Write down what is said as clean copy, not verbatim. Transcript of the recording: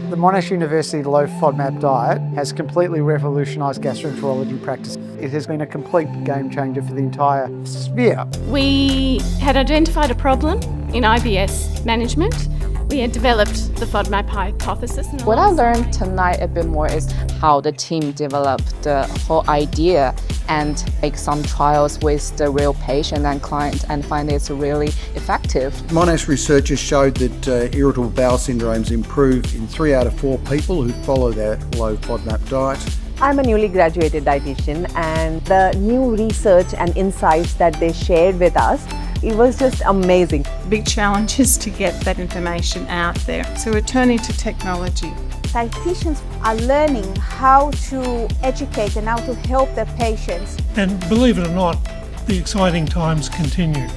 The Monash University low FODMAP diet has completely revolutionised gastroenterology practice. It has been a complete game changer for the entire sphere. We had identified a problem in IBS management. We had developed the FODMAP hypothesis. What I learned tonight a bit more is how the team developed the whole idea and make some trials with the real patient and client and find it's really effective. Monash researchers showed that irritable bowel syndromes improve in 3 out of 4 people who follow their low FODMAP diet. I'm a newly graduated dietitian, and the new research and insights that they shared with us, it was just amazing. Big challenge is to get that information out there. So we're turning to technology. Dietitians are learning how to educate and how to help their patients. And believe it or not, the exciting times continue.